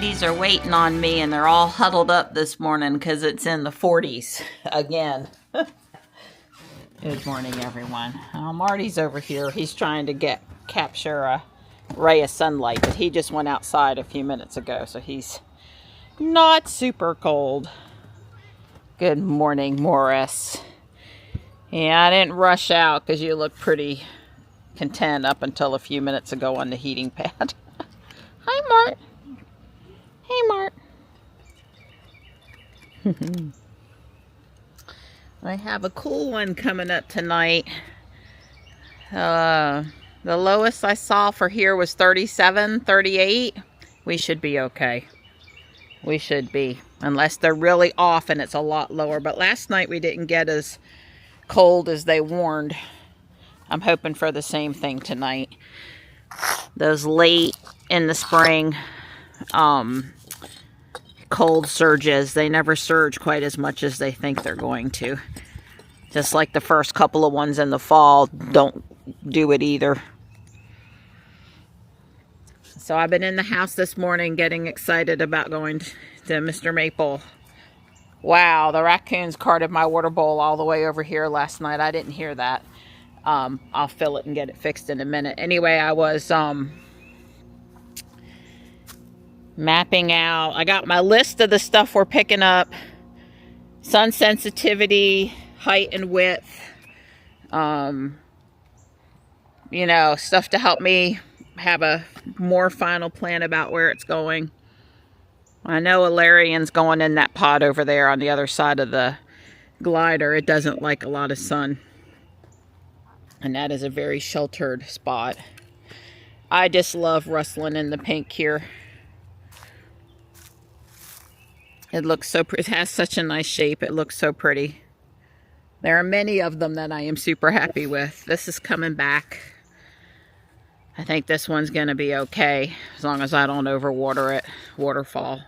ladies are waiting on me, and they're all huddled up this morning because it's in the 40s again. Good morning, everyone. Marty's over here. He's trying to capture a ray of sunlight, but he just went outside a few minutes ago, so he's not super cold. Good morning, Morris. Yeah, I didn't rush out because you look pretty content up until a few minutes ago on the heating pad. Hi, Mart. Hey, Mart. I have a cool one coming up tonight. The lowest I saw for here was 37, 38. We should be okay. We should be. Unless they're really off and it's a lot lower. But last night we didn't get as cold as they warned. I'm hoping for the same thing tonight. Those late in the spring cold surges, they never surge quite as much as they think they're going to. Just like the first couple of ones in the fall don't do it either. So I've been in the house this morning getting excited about going to Mr. Maple. Wow, the raccoons carted my water bowl all the way over here last night. I didn't hear that. I'll fill it and get it fixed in a minute. Anyway, I was mapping out. I got my list of the stuff we're picking up. Sun sensitivity, height and width. You know, stuff to help me have a more final plan about where it's going. I know Alarian's going in that pot over there on the other side of the glider. It doesn't like a lot of sun. And that is a very sheltered spot. I just love rustling in the Pedicure. It looks so pretty. It has such a nice shape. It looks so pretty. There are many of them that I am super happy with. This is coming back. I think this one's going to be okay as long as I don't overwater it. Waterfall.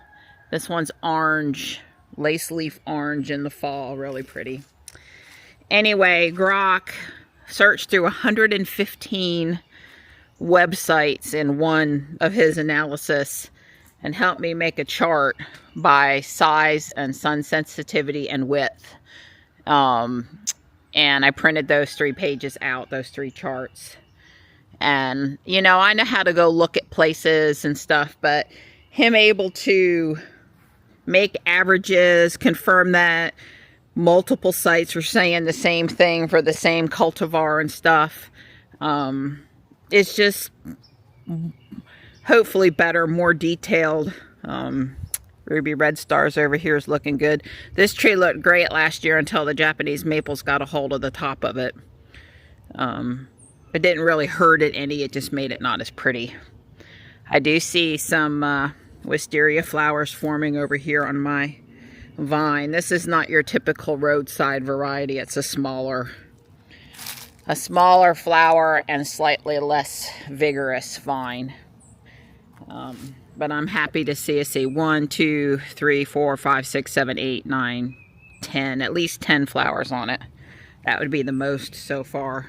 This one's orange. Lace leaf orange in the fall. Really pretty. Anyway, Grok searched through 115 websites in one of his analysis and helped me make a chart by size and sun sensitivity and width. And I printed those 3 pages out, those 3 charts. And, you know, I know how to go look at places and stuff, but him able to make averages, confirm that multiple sites were saying the same thing for the same cultivar and stuff. It's just hopefully better, more detailed. Ruby Red Stars over here is looking good. This tree looked great last year until the Japanese maples got a hold of the top of it. It didn't really hurt it any, it just made it not as pretty. I do see some wisteria flowers forming over here on my vine. This is not your typical roadside variety. It's a smaller flower and slightly less vigorous vine. But I'm happy to see 1, 2, 3, 4, 5, 6, 7, 8, 9, 10, at least 10 flowers on it. That would be the most so far.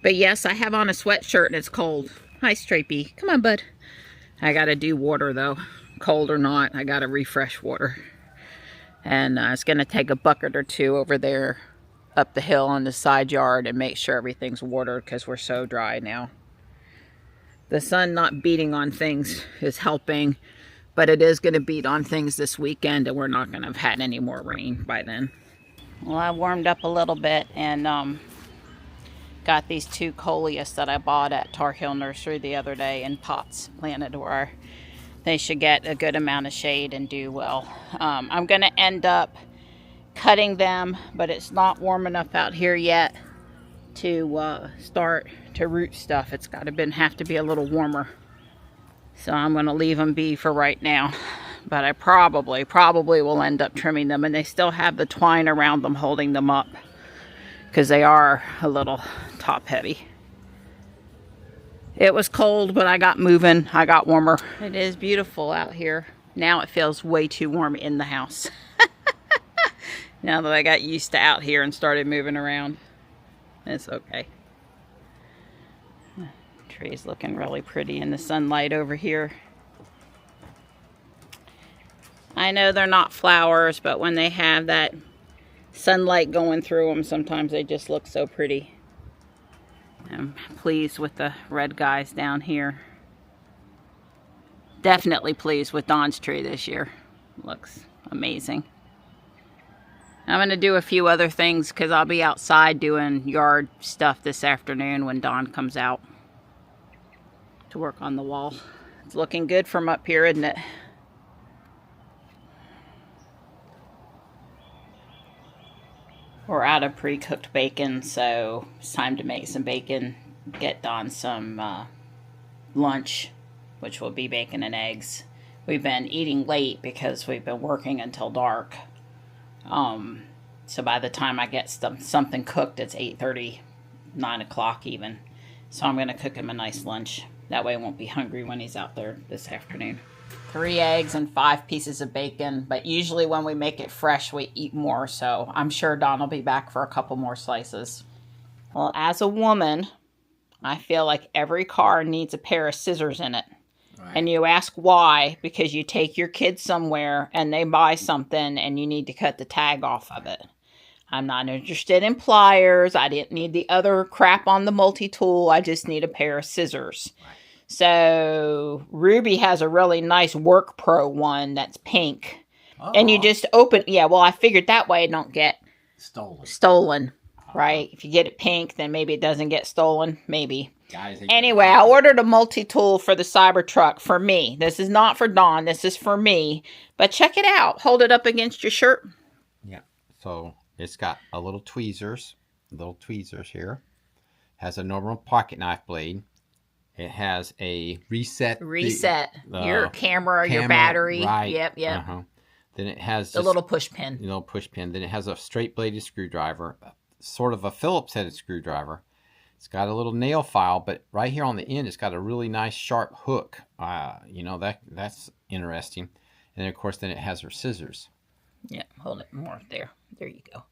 But yes, I have on a sweatshirt and it's cold. Hi, Strapey. Come on, bud. I gotta do water though. Cold or not, I gotta refresh water. And it's gonna take a bucket or 2 over there up the hill on the side yard and make sure everything's watered because we're so dry now. The sun not beating on things is helping, but it is gonna beat on things this weekend and we're not gonna have had any more rain by then. Well, I warmed up a little bit and got these 2 coleus that I bought at Tar Heel Nursery the other day in pots planted where they should get a good amount of shade and do well. I'm going to end up cutting them, but it's not warm enough out here yet to start to root stuff. It's got to have to be a little warmer. So I'm going to leave them be for right now. But I probably will end up trimming them, and they still have the twine around them holding them up because they are a little top heavy. It was cold, but I got moving. I got warmer. It is beautiful out here. Now it feels way too warm in the house. Now that I got used to out here and started moving around. It's okay. The tree's looking really pretty in the sunlight over here. I know they're not flowers, but when they have that sunlight going through them, sometimes they just look so pretty. I'm pleased with the red guys down here. Definitely pleased with Dawn's tree this year. Looks amazing. I'm going to do a few other things because I'll be outside doing yard stuff this afternoon when Dawn comes out to work on the wall. It's looking good from up here, isn't it? We're out of pre-cooked bacon, so it's time to make some bacon. Get Dawn some lunch, which will be bacon and eggs. We've been eating late because we've been working until dark. So by the time I get something cooked, it's 8:30, 9 o'clock even. So I'm going to cook him a nice lunch. That way he won't be hungry when he's out there this afternoon. 3 eggs and 5 pieces of bacon, but usually when we make it fresh, we eat more, so I'm sure Dawn will be back for a couple more slices. Well, as a woman, I feel like every car needs a pair of scissors in it. Right. And you ask why, because you take your kids somewhere and they buy something and you need to cut the tag off of it. I'm not interested in pliers. I didn't need the other crap on the multi-tool. I just need a pair of scissors. Right. So Ruby has a really nice Work Pro one that's pink. Oh. And you just open, yeah, well, I figured that way it don't get stolen, right? If you get it pink, then maybe it doesn't get stolen, maybe. Anyway, I ordered a multi-tool for the Cybertruck for me. This is not for Dawn, this is for me. But check it out. Hold it up against your shirt. Yeah, so it's got a little tweezers here. Has a normal pocket knife blade. It has a reset your camera, your battery. Right. Yep. Then it has the little push pin. Then it has a straight bladed screwdriver, sort of a Phillips headed screwdriver. It's got a little nail file, but right here on the end, it's got a really nice sharp hook. That's interesting. And then, of course, then it has her scissors. Yeah, hold it more there. There you go.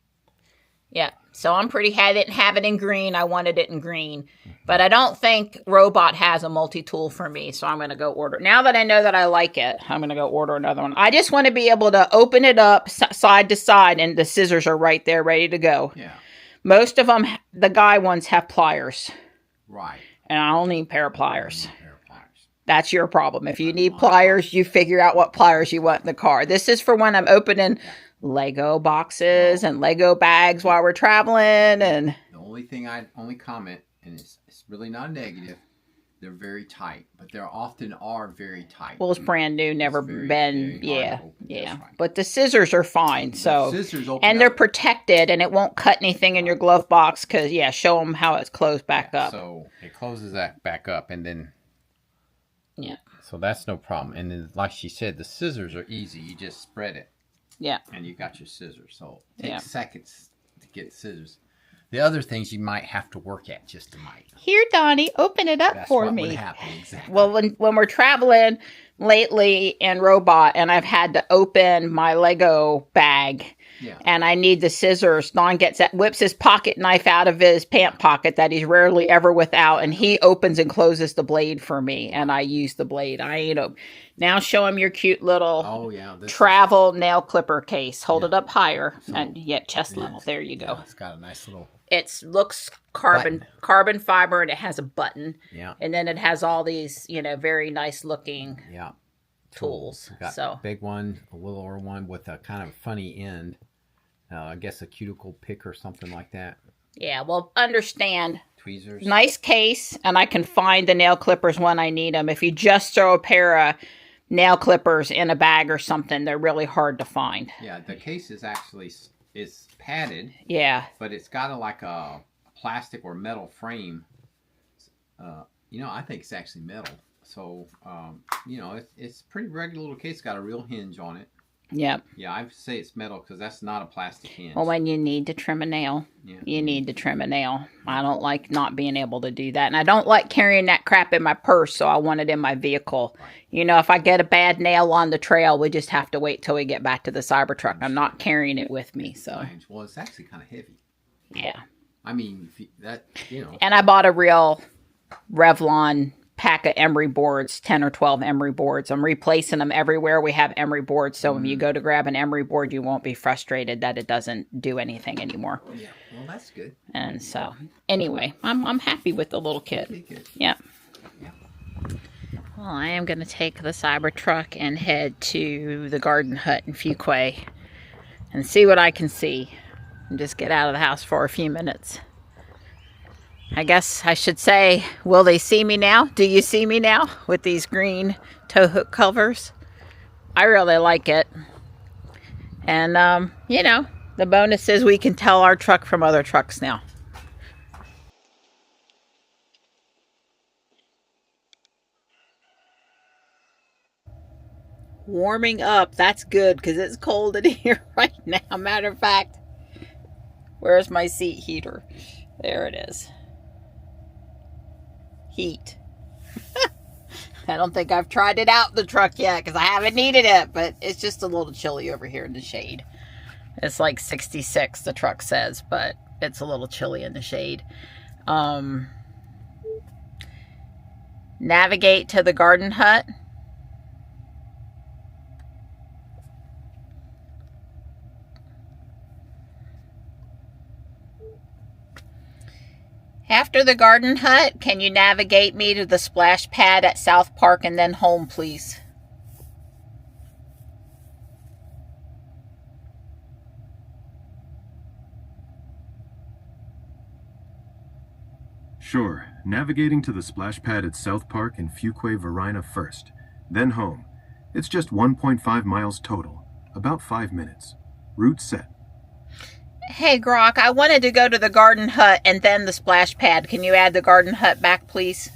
Yeah, so I'm pretty happy. I didn't have it in green. I wanted it in green. But I don't think Robot has a multi-tool for me, so I'm going to go order. Now that I know that I like it, I'm going to go order another one. I just want to be able to open it up side to side, and the scissors are right there ready to go. Yeah. Most of them, the guy ones, have pliers. Right. And I only need a pair of pliers. That's your problem. If you need pliers, you figure out what pliers you want in the car. This is for when I'm opening Lego boxes and Lego bags while we're traveling. And the only thing I comment, and it's really not negative, they're very tight, but they often are very tight. Well, it's brand new, never been, yeah. Right. But the scissors are fine, so. The scissors open and they're protected, and it won't cut anything in your glove box, because, yeah, show them how it's closed back up. So it closes that back up, and then. Yeah. So that's no problem. And then, like she said, the scissors are easy. You just spread it. Yeah. And you got your scissors. So it takes seconds to get scissors. The other things you might have to work at just a mite. Here, Donnie, open it up for me. That's what would happen, exactly. Well, when we're traveling lately in Robot, and I've had to open my Lego bag, and I need the scissors, Don whips his pocket knife out of his pant pocket that he's rarely ever without, and he opens and closes the blade for me, and I use the blade. Now show him your cute little travel nail clipper case. Hold it up higher, and chest level. There you go. Yeah, it's got a nice little. It looks carbon fiber, and it has a button. Yeah. And then it has all these, very nice looking tools. Got a big one, a littler one with a kind of funny end. I guess a cuticle pick or something like that. Yeah, well, understand. Tweezers. Nice case, and I can find the nail clippers when I need them. If you just throw a pair of nail clippers in a bag or something, they're really hard to find. Yeah, the case is actually padded. Yeah. But it's got a plastic or metal frame. I think it's actually metal. So, it's a pretty regular little case. It's got a real hinge on it. Yep. Yeah, I say it's metal because that's not a plastic hinge. Well, when you need to trim a nail, you need to trim a nail. I don't like not being able to do that. And I don't like carrying that crap in my purse, so I want it in my vehicle. Right. If I get a bad nail on the trail, we just have to wait till we get back to the Cybertruck. I'm not carrying it with me, so. Well, it's actually kind of heavy. Yeah. I mean, And I bought a real Revlon pack of emery boards, 10 or 12 emery boards. I'm replacing them everywhere we have emery boards, so when you go to grab an emery board, you won't be frustrated that it doesn't do anything anymore. Oh, yeah. Well, that's good. And so, anyway, I'm happy with the little kit. Yeah. Well, I am going to take the Cybertruck and head to the garden hut in Fuquay and see what I can see. And just get out of the house for a few minutes. I guess I should say, will they see me now? Do you see me now with these green tow hook covers? I really like it. And, you know, the bonus is we can tell our truck from other trucks now. Warming up. That's good because it's cold in here right now. Matter of fact, where's my seat heater? There it is. Heat. I don't think I've tried it out in the truck yet because I haven't needed it, but it's just a little chilly over here in the shade. It's like 66, the truck says, but it's a little chilly in the shade. Navigate to the garden hut. After the garden hut, can you navigate me to the splash pad at South Park and then home, please? Sure. Navigating to the splash pad at South Park in Fuquay, Varina first, then home. It's just 1.5 miles total, about 5 minutes. Route set. Hey, Grok, I wanted to go to the garden hut and then the splash pad. Can you add the garden hut back, please?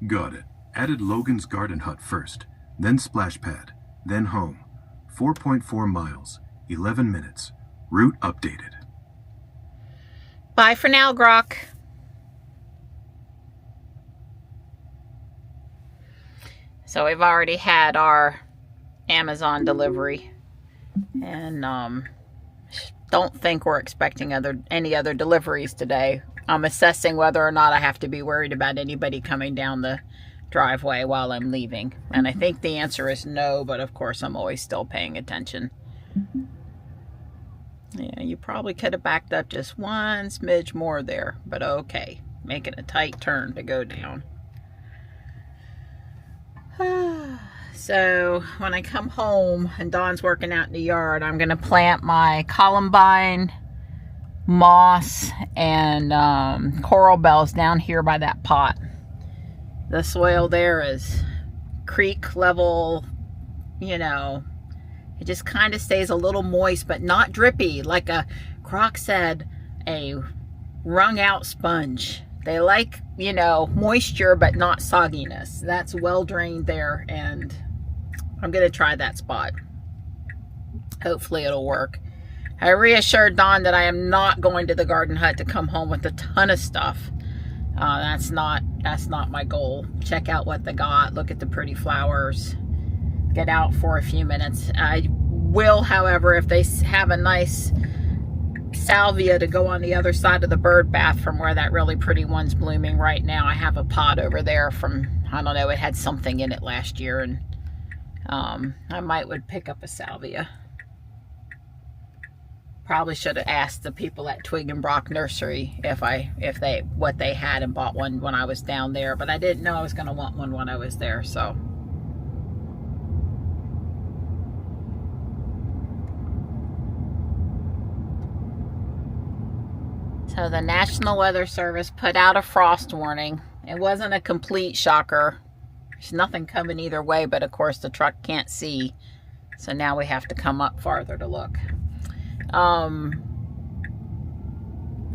Got it. Added Logan's garden hut first, then splash pad, then home. 4.4 miles, 11 minutes. Route updated. Bye for now, Grok. So we've already had our Amazon delivery, and don't think we're expecting any other deliveries today. I'm assessing whether or not I have to be worried about anybody coming down the driveway while I'm leaving, and I think the answer is no, but of course I'm always still paying attention. Yeah, you probably could have backed up just one smidge more there, but okay, making a tight turn to go down. So when I come home and Dawn's working out in the yard, I'm going to plant my columbine, moss, and coral bells down here by that pot. The soil there is creek level, you know, it just kind of stays a little moist, but not drippy. Like Croc said, a wrung out sponge. They like, you know, moisture, but not sogginess. That's well drained there, and I'm going to try that spot. Hopefully it'll work. I reassured Dawn that I am not going to the garden hut to come home with a ton of stuff. That's not my goal. Check out what they got. Look at the pretty flowers. Get out for a few minutes. I will, however, if they have a nice salvia to go on the other side of the bird bath from where that really pretty one's blooming right now. I have a pot over there from, I don't know, it had something in it last year, and I would pick up a salvia. Probably should have asked the people at Twig and Brock Nursery what they had and bought one when I was down there, but I didn't know I was going to want one when I was there, so. So the National Weather Service put out a frost warning. It wasn't a complete shocker. There's nothing coming either way, but of course the truck can't see. So now we have to come up farther to look.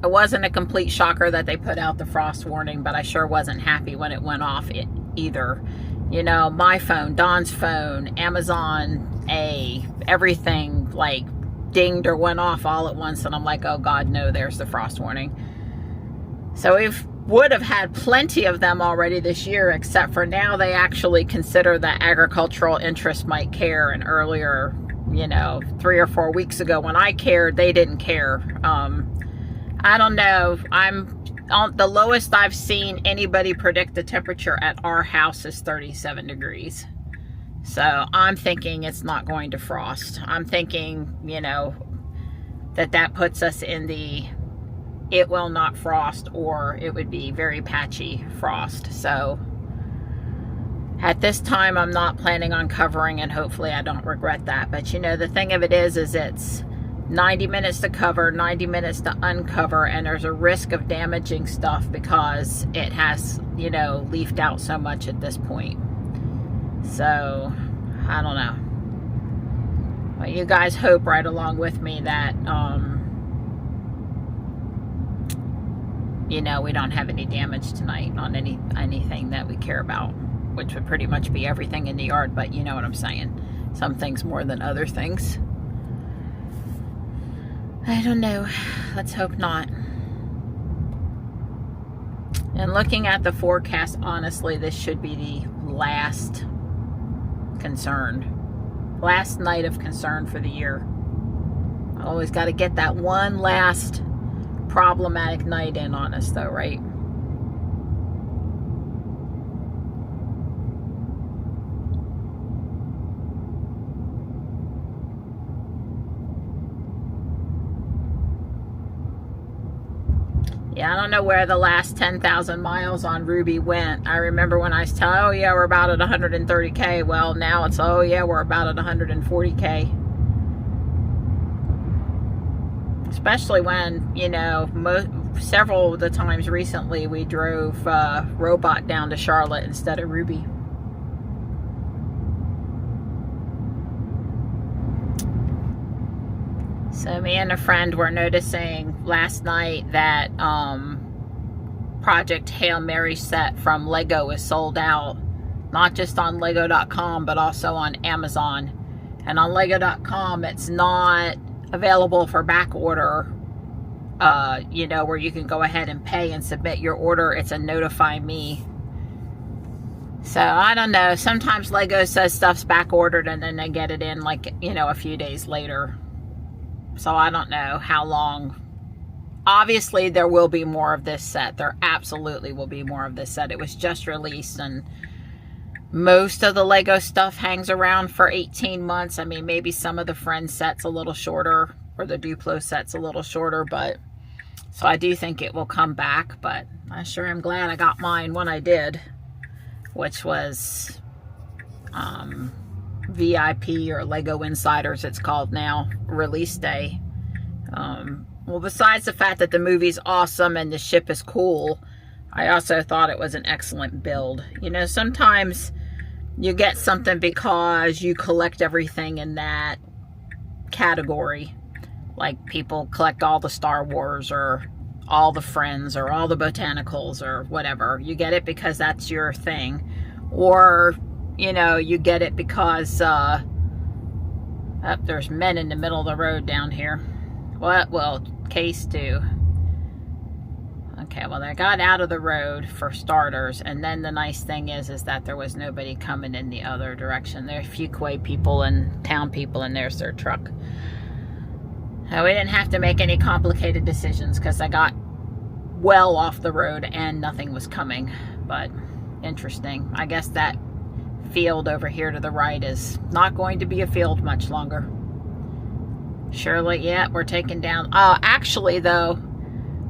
It wasn't a complete shocker that they put out the frost warning, but I sure wasn't happy when it went off either. You know, my phone, Dawn's phone, Amazon, everything like dinged or went off all at once, and I'm like, oh God, no, there's the frost warning. So we would have had plenty of them already this year, except for now they actually consider that agricultural interests might care, and earlier you know, 3 or 4 weeks ago when I cared, they didn't care. I don't know. The lowest I've seen anybody predict the temperature at our house is 37 degrees. So I'm thinking it's not going to frost. I'm thinking, you know, that puts us in the it will not frost, or it would be very patchy frost. So at this time, I'm not planning on covering, and hopefully I don't regret that. But you know, the thing of it is it's 90 minutes to cover, 90 minutes to uncover, and there's a risk of damaging stuff because it has, you know, leafed out so much at this point. So, I don't know. Well, you guys hope right along with me that, you know, we don't have any damage tonight on anything that we care about, which would pretty much be everything in the yard, but you know what I'm saying. Some things more than other things. I don't know. Let's hope not. And looking at the forecast, honestly, this should be the last concern. Last night of concern for the year. Always got to get that one last problematic night in on us, though, right? Yeah, I don't know where the last 10,000 miles on Ruby went. I remember when I was telling, oh yeah, we're about at 130K. Well, now it's, oh yeah, we're about at 140K. Especially when, you know, several of the times recently we drove Robot down to Charlotte instead of Ruby. So me and a friend were noticing last night that Project Hail Mary set from Lego is sold out. Not just on Lego.com, but also on Amazon. And on Lego.com, it's not available for back order, you know, where you can go ahead and pay and submit your order. It's a notify me. So I don't know. Sometimes Lego says stuff's back ordered and then they get it in like, you know, a few days later. So I don't know how long. Obviously, there will be more of this set. There absolutely will be more of this set. It was just released, and most of the Lego stuff hangs around for 18 months. I mean, maybe some of the Friends sets a little shorter, or the Duplo set's a little shorter, but so I do think it will come back. But I sure am glad I got mine when I did, which was VIP, or Lego Insiders it's called now, release day. Well, besides the fact that the movie's awesome and the ship is cool, I also thought it was an excellent build. You know, sometimes you get something because you collect everything in that category. Like people collect all the Star Wars or all the Friends or all the Botanicals or whatever. You get it because that's your thing. Or, you know, you get it because there's men in the middle of the road down here. What? Well, case 2. Okay, well, they got out of the road for starters, and then the nice thing is that there was nobody coming in the other direction. There are Fuquay people and town people, and there's their truck. Now, we didn't have to make any complicated decisions because I got well off the road and nothing was coming. But interesting. I guess that field over here to the right is not going to be a field much longer. Surely, yeah, we're taking down. Actually, though,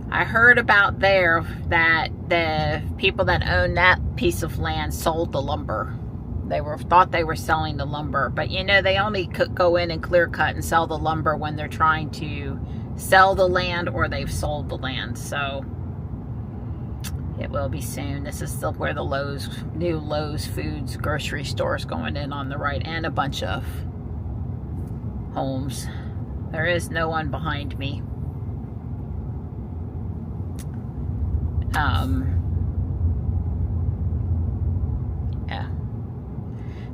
I heard about there that the people that own that piece of land sold the lumber. They thought they were selling the lumber, but you know, they only could go in and clear cut and sell the lumber when they're trying to sell the land or they've sold the land. So it will be soon. This is still where the new Lowe's Foods grocery store is going in on the right, and a bunch of homes. There is no one behind me. Yeah.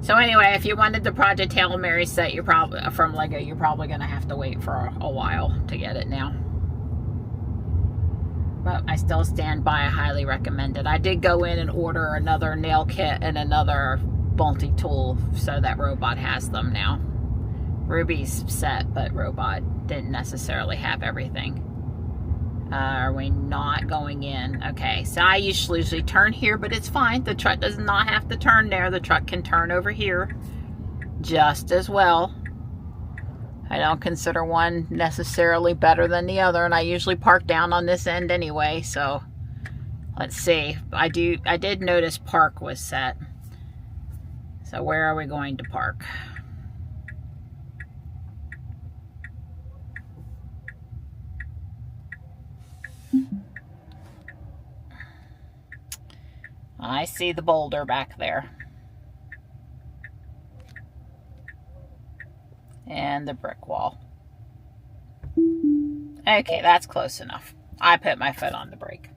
So anyway, if you wanted the Project Hail Mary set, you're probably from Lego, you're probably going to have to wait for a while to get it now. But I still stand by. I highly recommend it. I did go in and order another nail kit and another Multitool, so that Robot has them now. Ruby's set, but Robot didn't necessarily have everything. Are we not going in? Okay, so I usually turn here, but it's fine. The truck does not have to turn there. The truck can turn over here just as well. I don't consider one necessarily better than the other, and I usually park down on this end anyway, so let's see. I did notice park was set. So where are we going to park? I see the boulder back there. And the brick wall. Okay, that's close enough. I put my foot on the brake.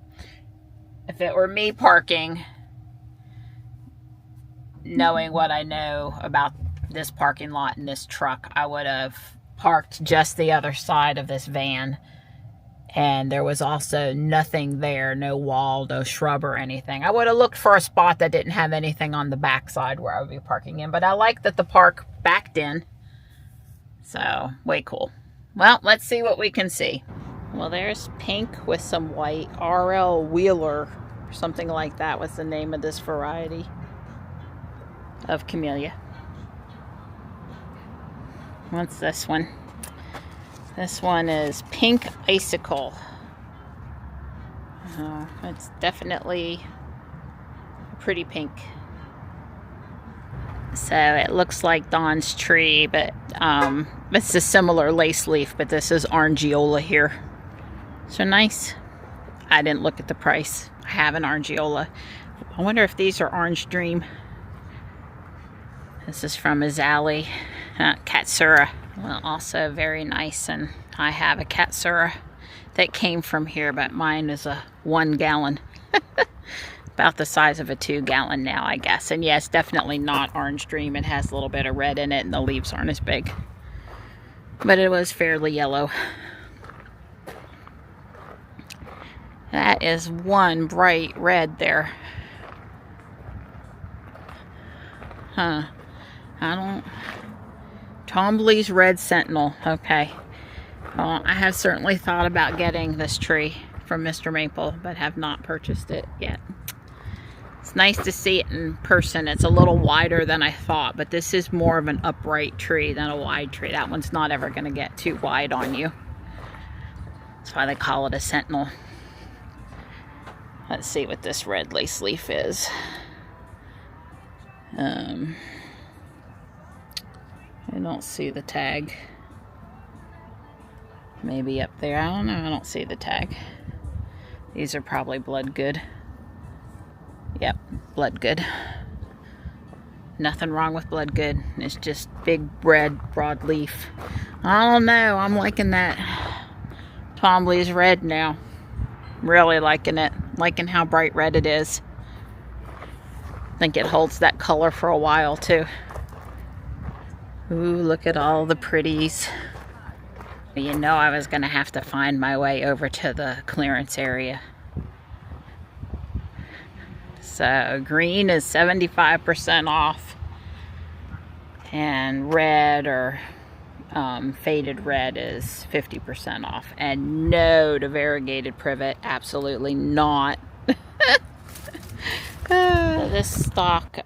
If it were me parking, knowing what I know about this parking lot and this truck, I would have parked just the other side of this van. And there was also nothing there, no wall, no shrub or anything. I would have looked for a spot that didn't have anything on the back side where I would be parking in. But I like that the park backed in. So, way cool. Well, let's see what we can see. Well, there's pink with some white. RL Wheeler, or something like that was the name of this variety of camellia. What's this one? This one is Pink Icicle. It's definitely a pretty pink. So it looks like Dawn's tree, but it's a similar lace leaf, but this is Orangeola here. So nice. I didn't look at the price. I have an Orangeola. I wonder if these are Orange Dream. This is from Azali. Katsura. Well, also very nice, and I have a Katsura that came from here, but mine is a 1 gallon. About the size of a 2 gallon now, I guess. And yes, definitely not Orange Dream. It has a little bit of red in it, and the leaves aren't as big. But it was fairly yellow. That is one bright red there. Huh. I don't... Tombley's Red Sentinel. Okay. Well, I have certainly thought about getting this tree from Mr. Maple, but have not purchased it yet. It's nice to see it in person. It's a little wider than I thought, but this is more of an upright tree than a wide tree. That one's not ever going to get too wide on you. That's why they call it a Sentinel. Let's see what this red lace leaf is. I don't see the tag. Maybe up there. I don't know. I don't see the tag. These are probably blood good. Yep, blood good. Nothing wrong with blood good. It's just big red broadleaf. I don't know. I'm liking that Tombley's red now. Really liking it. Liking how bright red it is. I think it holds that color for a while too. Ooh, look at all the pretties. You know I was going to have to find my way over to the clearance area. So green is 75% off. And red or faded red is 50% off. And no to variegated privet. Absolutely not. This stock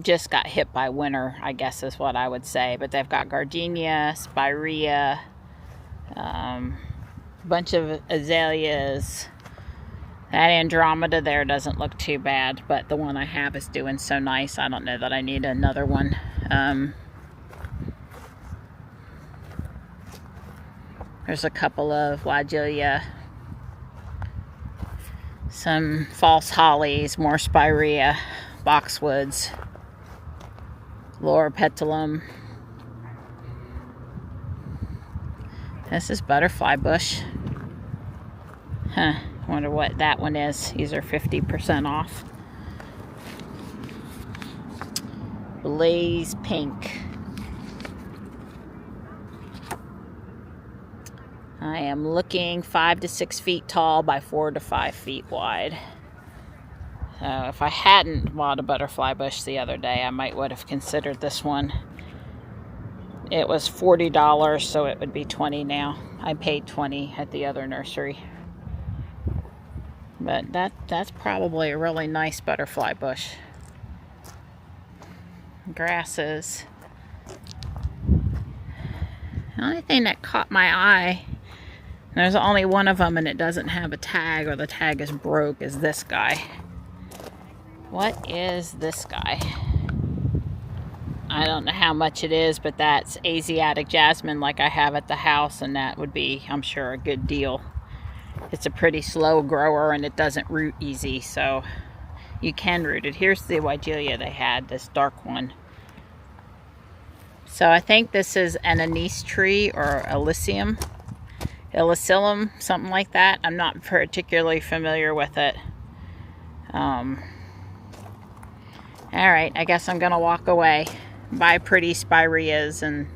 just got hit by winter, I guess is what I would say. But they've got gardenia, spirea, bunch of azaleas. That Andromeda there doesn't look too bad, but the one I have is doing so nice. I don't know that I need another one. There's a couple of Wagelia, some false hollies, more spirea, boxwoods, loropetalum. This is butterfly bush. Huh, wonder what that one is. These are 50% off. Blaze pink. I am looking 5 to 6 feet tall by 4 to 5 feet wide. So if I hadn't bought a butterfly bush the other day, I might would have considered this one. it was $40, so it would be $20 now. I paid $20 at the other nursery. But that's probably a really nice butterfly bush. Grasses. The only thing that caught my eye, there's only one of them and it doesn't have a tag, or the tag is broke, is this guy. What is this guy? I don't know how much it is, but that's Asiatic jasmine like I have at the house, and that would be, I'm sure, a good deal. It's a pretty slow grower and it doesn't root easy, so you can root it. Here's the Weigelia they had, this dark one. So I think this is an anise tree or Elysium, something like that. I'm not particularly familiar with it. All right, I guess I'm gonna walk away. Buy pretty spireas and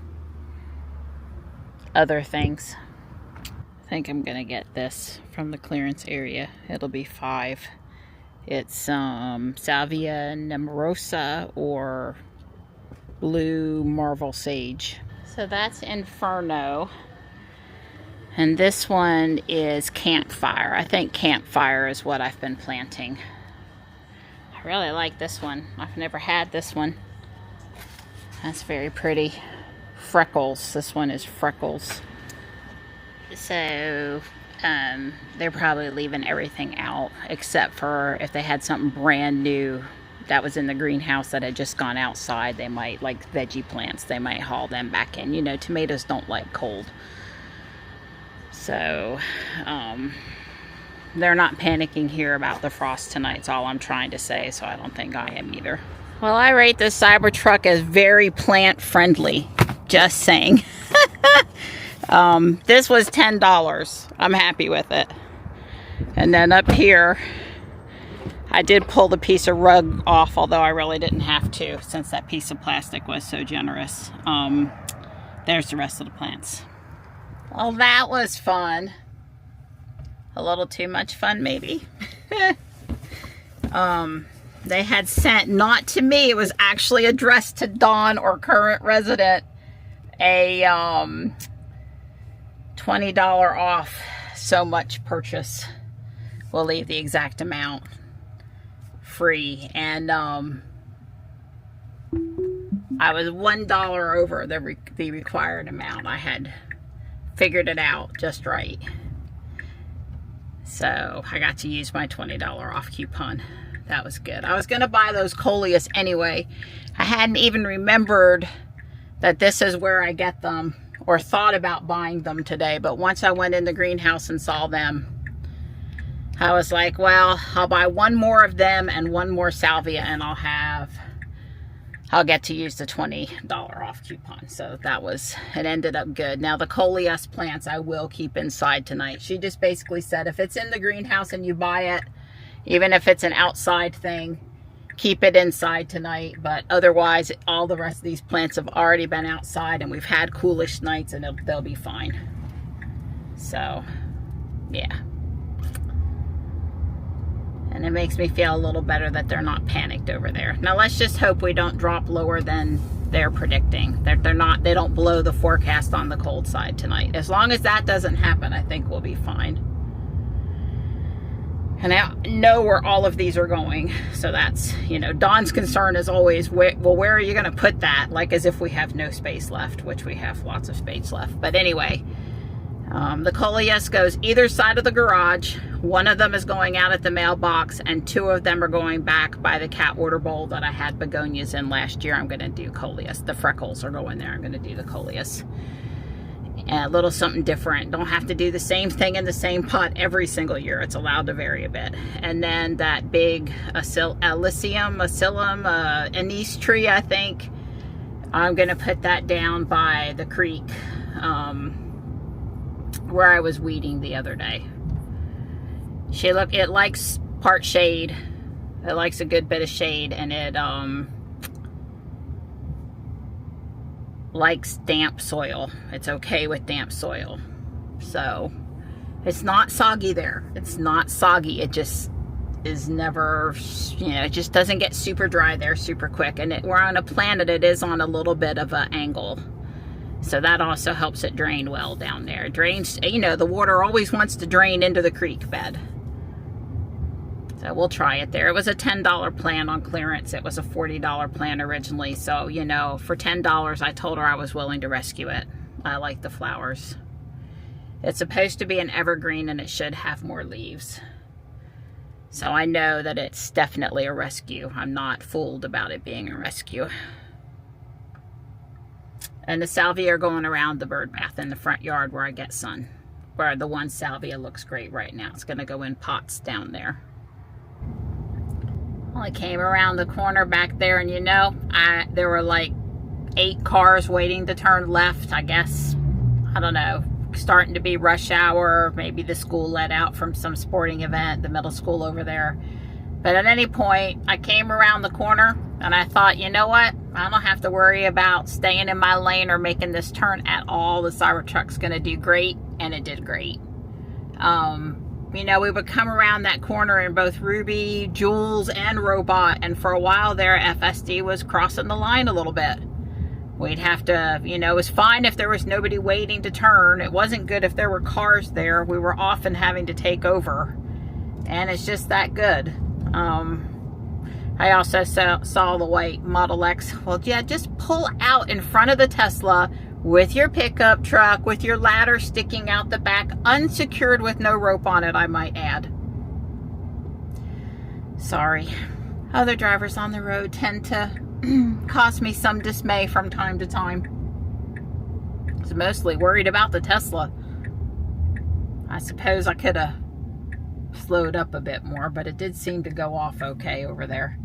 other things. I think I'm gonna get this from the clearance area. It'll be $5. It's Salvia nemorosa or blue marvel sage. So that's Inferno. And this one is Campfire. I think Campfire is what I've been planting. I really like this one. I've never had this one. That's very pretty. Freckles. This one is Freckles. So they're probably leaving everything out except for if they had something brand new that was in the greenhouse that had just gone outside. They might, like veggie plants, they might haul them back in. You know, tomatoes don't like cold. So they're not panicking here about the frost tonight, is all I'm trying to say, so I don't think I am either. Well, I rate this Cybertruck as very plant friendly. Just saying. This was $10. I'm happy with it. And then up here, I did pull the piece of rug off, although I really didn't have to since that piece of plastic was so generous. There's the rest of the plants. Well, that was fun. A little too much fun, maybe. They had sent, not to me, it was actually addressed to Dawn or current resident, a $20 off so much purchase. We'll leave the exact amount free. And I was $1 over the required amount. I had figured it out just right. So I got to use my $20 off coupon. That was good. I was going to buy those coleus anyway. I hadn't even remembered that this is where I get them, or thought about buying them today. But once I went in the greenhouse and saw them, I was like, well, I'll buy one more of them and one more salvia, and I'll get to use the $20 off coupon. So it ended up good. Now the coleus plants I will keep inside tonight. She just basically said if it's in the greenhouse and you buy it, even if it's an outside thing, keep it inside tonight. But otherwise, all the rest of these plants have already been outside, and we've had coolish nights, and they'll be fine. So, yeah. And it makes me feel a little better that they're not panicked over there. Now let's just hope we don't drop lower than they're predicting. They don't blow the forecast on the cold side tonight. As long as that doesn't happen, I think we'll be fine. And I know where all of these are going. So that's, you know, Dawn's concern is always, well, where are you going to put that? Like as if we have no space left, which we have lots of space left. But anyway, the coleus goes either side of the garage. One of them is going out at the mailbox, and two of them are going back by the cat water bowl that I had begonias in last year. I'm going to do coleus. The freckles are going there. I'm going to do the coleus. A little something different. Don't have to do the same thing in the same pot every single year. It's allowed to vary a bit. And then that big Elysium, anise tree, I think. I'm going to put that down by the creek where I was weeding the other day. It likes part shade. It likes a good bit of shade, and it likes damp soil. It's okay with damp soil. So it's not soggy there. It's not soggy. It just is never, you know, it just doesn't get super dry there super quick. And we're on a planet, it is on a little bit of an angle. So that also helps it drain well down there. It drains, you know, the water always wants to drain into the creek bed. So we'll try it there. It was a $10 plan on clearance. It was a $40 plan originally. So, you know, for $10, I told her I was willing to rescue it. I like the flowers. It's supposed to be an evergreen and it should have more leaves. So I know that it's definitely a rescue. I'm not fooled about it being a rescue. And the salvia are going around the bird bath in the front yard where I get sun. Where the one salvia looks great right now. It's going to go in pots down there. Well, I came around the corner back there, and you know, there were like 8 cars waiting to turn left, I guess. I don't know. Starting to be rush hour. Maybe the school let out from some sporting event, the middle school over there. But at any point, I came around the corner, and I thought, you know what? I don't have to worry about staying in my lane or making this turn at all. The Cybertruck's going to do great, and it did great. You know, we would come around that corner in both Ruby, Jules, and Robot, and for a while there, FSD was crossing the line a little bit. We'd have to, you know, it was fine if there was nobody waiting to turn. It wasn't good if there were cars there. We were often having to take over, and it's just that good. I also saw the white Model X. Well, yeah, just pull out in front of the Tesla with your pickup truck, with your ladder sticking out the back, unsecured with no rope on it, I might add. Sorry. Other drivers on the road tend to cause me some dismay from time to time. I was mostly worried about the Tesla. I suppose I could have slowed up a bit more, but it did seem to go off okay over there.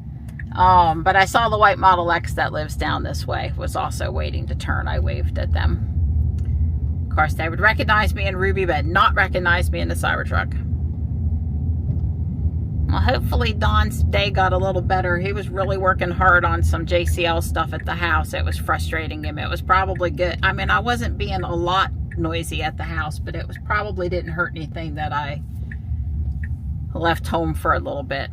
But I saw the white Model X that lives down this way was also waiting to turn. I waved at them. Of course, they would recognize me in Ruby, but not recognize me in the Cybertruck. Well, hopefully Don's day got a little better. He was really working hard on some JCL stuff at the house. It was frustrating him. It was probably good. I mean, I wasn't being a lot noisy at the house, but it was probably didn't hurt anything that I left home for a little bit.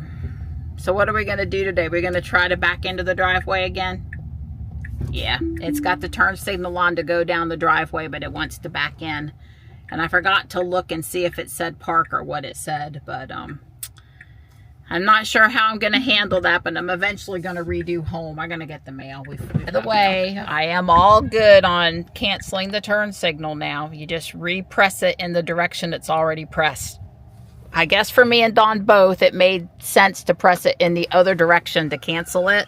So what are we going to do today? We're going to try to back into the driveway again? Yeah, it's got the turn signal on to go down the driveway, but it wants to back in. And I forgot to look and see if it said park or what it said, but I'm not sure how I'm going to handle that, but I'm eventually going to redo home. I'm going to get the mail. By the way, I am all good on canceling the turn signal now. You just repress it in the direction it's already pressed. I guess for me and Dawn both, it made sense to press it in the other direction to cancel it.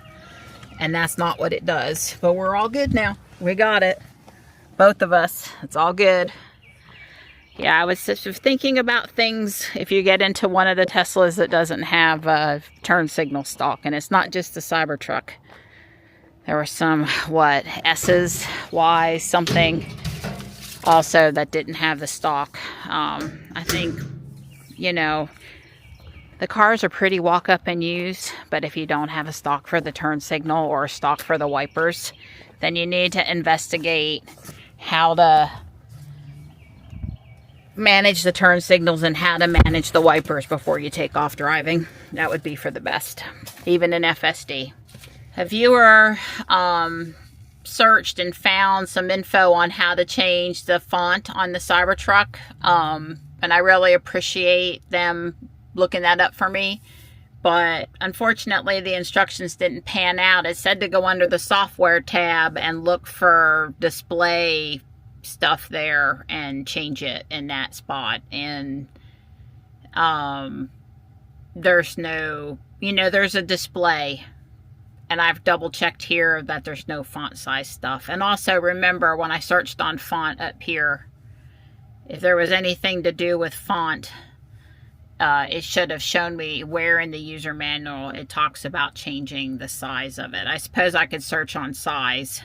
And that's not what it does. But we're all good now. We got it. Both of us. It's all good. Yeah, I was just thinking about things if you get into one of the Teslas that doesn't have a turn signal stalk. And it's not just the Cybertruck. There were some, what, S's, Y's, something also that didn't have the stalk. I think, you know, the cars are pretty walk up and use, but if you don't have a stock for the turn signal or a stock for the wipers, then you need to investigate how to manage the turn signals and how to manage the wipers before you take off driving. That would be for the best, even in FSD. A viewer searched and found some info on how to change the font on the Cybertruck. And I really appreciate them looking that up for me. But unfortunately, the instructions didn't pan out. It said to go under the software tab and look for display stuff there and change it in that spot. And there's no, you know, there's a display. And I've double checked here that there's no font size stuff. And also remember when I searched on font up here, if there was anything to do with font, it should have shown me where in the user manual it talks about changing the size of it. I suppose I could search on size.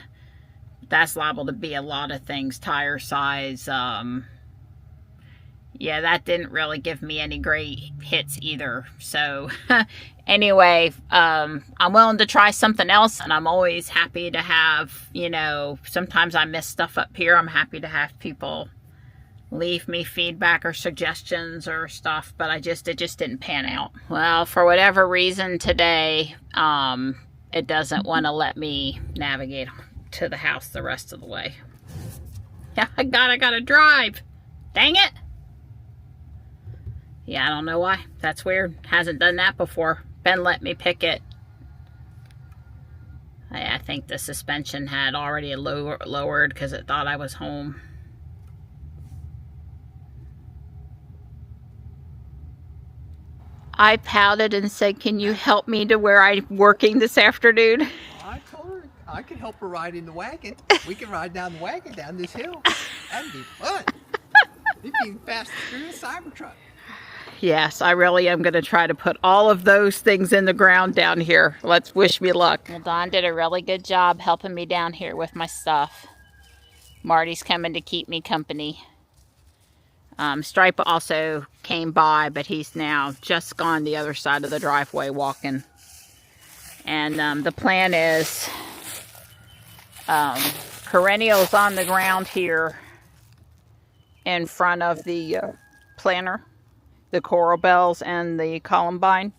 That's liable to be a lot of things. Tire size. Yeah, that didn't really give me any great hits either. So anyway, I'm willing to try something else. And I'm always happy to have, you know, sometimes I miss stuff up here. I'm happy to have people leave me feedback or suggestions or stuff, but it just didn't pan out. Well, for whatever reason today, it doesn't want to let me navigate to the house the rest of the way. Yeah, I gotta drive. Dang it. Yeah, I don't know why. That's weird. Hasn't done that before. Ben let me pick it. I think the suspension had already lowered because it thought I was home. I pouted and said, can you help me to where I'm working this afternoon? I told her I could help her ride in the wagon. We can ride down the wagon down this hill. That'd be fun. It'd be faster through the Cybertruck. Yes, I really am going to try to put all of those things in the ground down here. Let's wish me luck. Well, Dawn did a really good job helping me down here with my stuff. Marty's coming to keep me company. Stripe also came by, but he's now just gone the other side of the driveway walking. And the plan is perennials on the ground here in front of the planter, the coral bells and the columbine.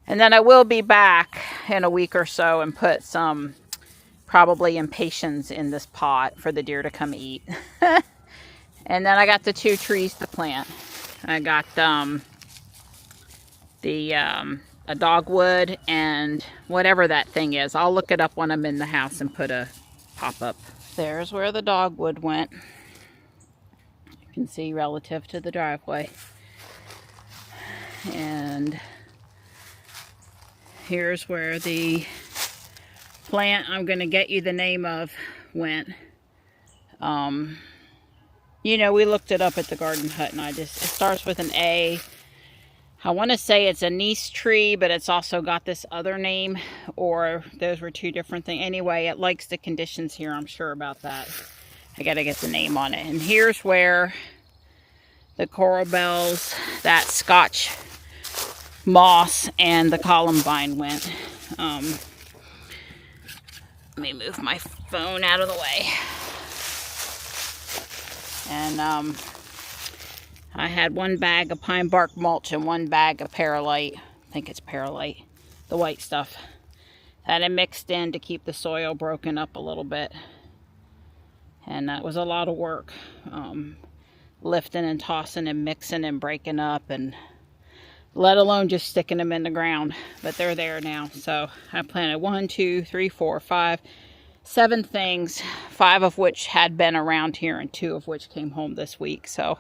And then I will be back in a week or so and put some probably impatiens in this pot for the deer to come eat. And then I got the 2 trees to plant. I got a dogwood and whatever that thing is. I'll look it up when I'm in the house and put a pop-up. There's where the dogwood went. You can see relative to the driveway. And here's where the plant I'm going to get you the name of went. You know, we looked it up at the garden hut, and it starts with an A. I want to say it's a niece tree, but it's also got this other name, or those were 2 different things. Anyway, it likes the conditions here. I'm sure about that. I got to get the name on it. And here's where the coral bells, that Scotch moss, and the columbine went. Let me move my phone out of the way. And I had 1 bag of pine bark mulch and 1 bag of perlite. I think it's perlite, the white stuff. That I mixed in to keep the soil broken up a little bit. And that was a lot of work. Lifting and tossing and mixing and breaking up, and let alone just sticking them in the ground. But they're there now. So I planted 1, 2, 3, 4, 5, 7 things, 5 of which had been around here and 2 of which came home this week. So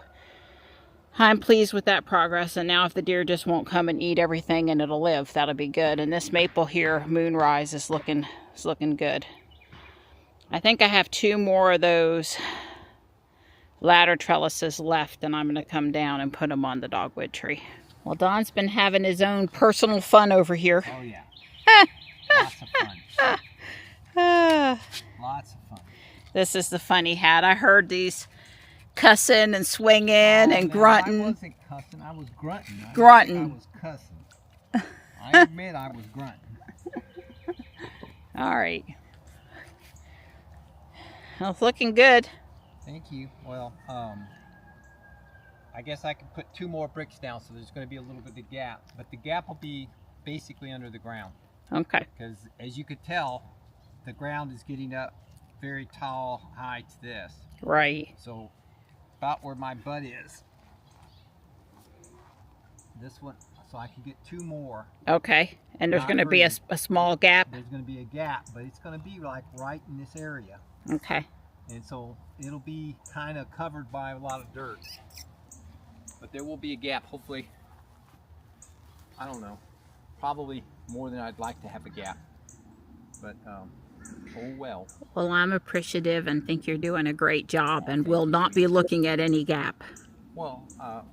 I'm pleased with that progress. And now if the deer just won't come and eat everything and it'll live, that'll be good. And this maple here, Moonrise, is looking good. I think I have 2 more of those ladder trellises left, and I'm going to come down and put them on the dogwood tree. Well, Don's been having his own personal fun over here. Oh yeah. Lots of fun. Lots of fun. This is the funny hat. I heard these cussing and swinging and grunting. I wasn't cussing. I was grunting. Grunting. I was cussing. I admit I was grunting. All right. Well, it's looking good. Thank you. Well, I guess I can put 2 more bricks down, so there's going to be a little bit of gap. But the gap will be basically under the ground. Okay. Because as you could tell, the ground is getting up very tall, high to this. Right. So about where my butt is. This one, so I can get 2 more. Okay. And there's going to be a small gap. There's going to be a gap, but it's going to be like right in this area. Okay. And so it'll be kind of covered by a lot of dirt. But there will be a gap, hopefully. I don't know. Probably more than I'd like to have a gap. But, oh well. Well, I'm appreciative and think you're doing a great job, and will not be looking at any gap. Well,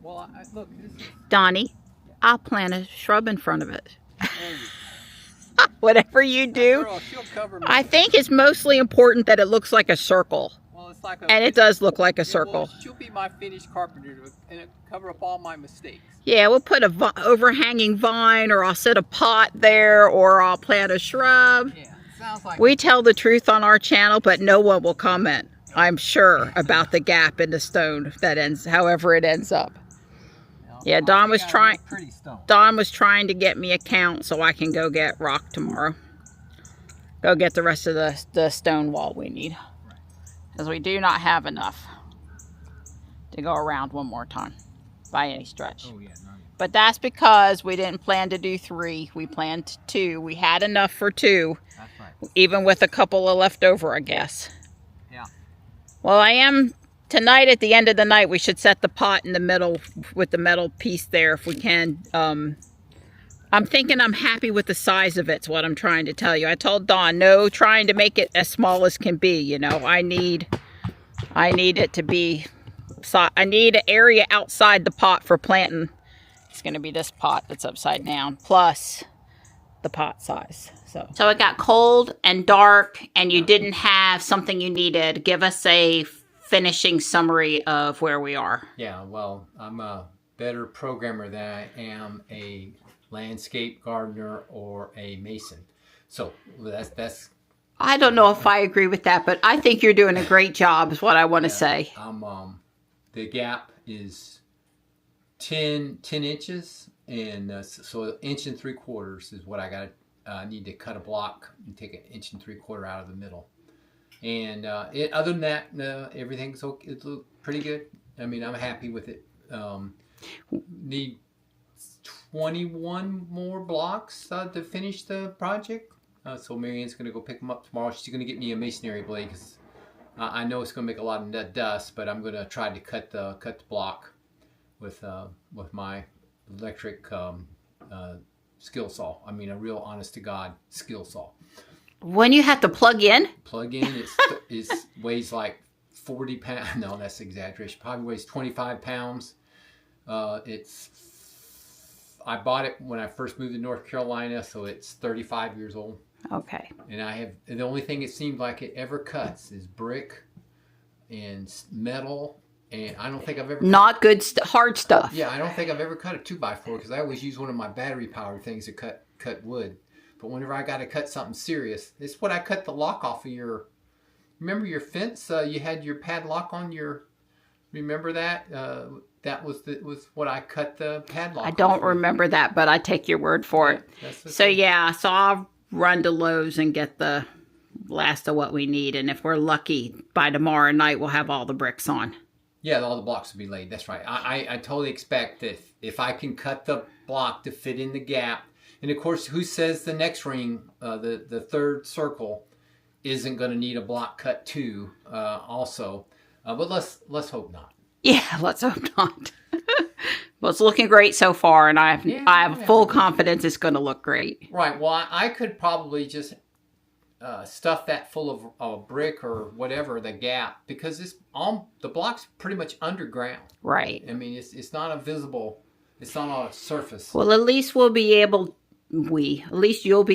look, this is... Donnie, I'll plant a shrub in front of it. Whatever you do. Girl, she'll cover me. I think it's mostly important that it looks like a circle. Well, it's like and it does look like a circle. Well, she'll be my finished carpenter and cover up all my mistakes. Yeah, we'll put a overhanging vine, or I'll set a pot there, or I'll plant a shrub. Yeah, sounds like... We tell the truth on our channel, but no one will comment, I'm sure, about the gap in the stone that ends, however it ends up. Yeah, Don was trying to get me a count so I can go get rock tomorrow. Go get the rest of the stone wall we need. because we do not have enough to go around one more time by any stretch. Oh, yeah. No, But that's because we didn't plan to do 3. We planned 2. We had enough for 2, that's right. even with a couple of leftover, I guess. Yeah. Well, I am... Tonight, at the end of the night, we should set the pot in the middle with the metal piece there if we can. I'm thinking I'm happy with the size of it, is what I'm trying to tell you. I told Dawn, no trying to make it as small as can be, you know. I need it to be... I need an area outside the pot for planting. It's going to be this pot that's upside down, plus the pot size. So it got cold and dark, and you didn't have something you needed. Give us a finishing summary of where we are. Yeah, well, I'm a better programmer than I am a landscape gardener or a mason. So that's I don't know if I agree with that, but I think you're doing a great job is what I want to say. The gap is 10 inches, and so 1 3/4 inches is what I got. I need to cut a block and take 1 3/4 inches out of the middle. And other than that, everything's okay. It looks pretty good. I mean, I'm happy with it. Need 21 more blocks to finish the project. So Marianne's going to go pick them up tomorrow. She's going to get me a masonry blade because I know it's going to make a lot of dust, but I'm going to try to cut the block with my electric skill saw. I mean, a real honest to God skill saw. When you have to plug in? Plug in, it weighs like 40 pounds. No, that's exaggeration. Probably weighs 25 pounds. I bought it when I first moved to North Carolina, so it's 35 years old. Okay. And the only thing it seemed like it ever cuts is brick and metal, and I don't think I've ever... Not good, hard stuff. Yeah, I don't think I've ever cut a 2x4 because I always use one of my battery-powered things to cut wood. But whenever I got to cut something serious, it's what I cut the lock off of your... Remember your fence? You had your padlock on your... Remember that? That was what I cut the padlock I don't off remember that, but I take your word for it. So yeah, so I'll run to Lowe's and get the last of what we need. And if we're lucky, by tomorrow night, we'll have all the bricks on. Yeah, all the blocks will be laid. That's right. I totally expect that if I can cut the block to fit in the gap. And of course, who says the next ring, the third circle, isn't going to need a block cut too, also. But let's hope not. Yeah, let's hope not. Well, it's looking great so far, and I have full confidence it's going to look great. Right. Well, I could probably just stuff that full of brick or whatever, the gap, because the block's pretty much underground. Right. I mean, it's not a visible. It's not on a surface. Well, at least you'll be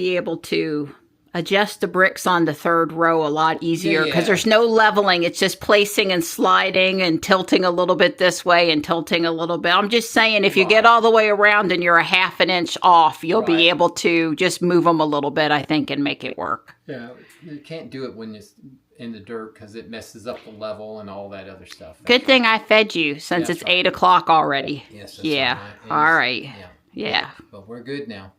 able to adjust the bricks on the third row a lot easier because there's no leveling. It's just placing and sliding and tilting a little bit this way and tilting a little bit. I'm just saying, if you get all the way around and you're a 1/2 inch off, you'll be able to just move them a little bit, I think, and make it work. Yeah, you can't do it when it's in the dirt because it messes up the level and all that other stuff. Good thing I fed you since it's 8 o'clock already. Yes. Yeah. All right. Yeah. But we're good now.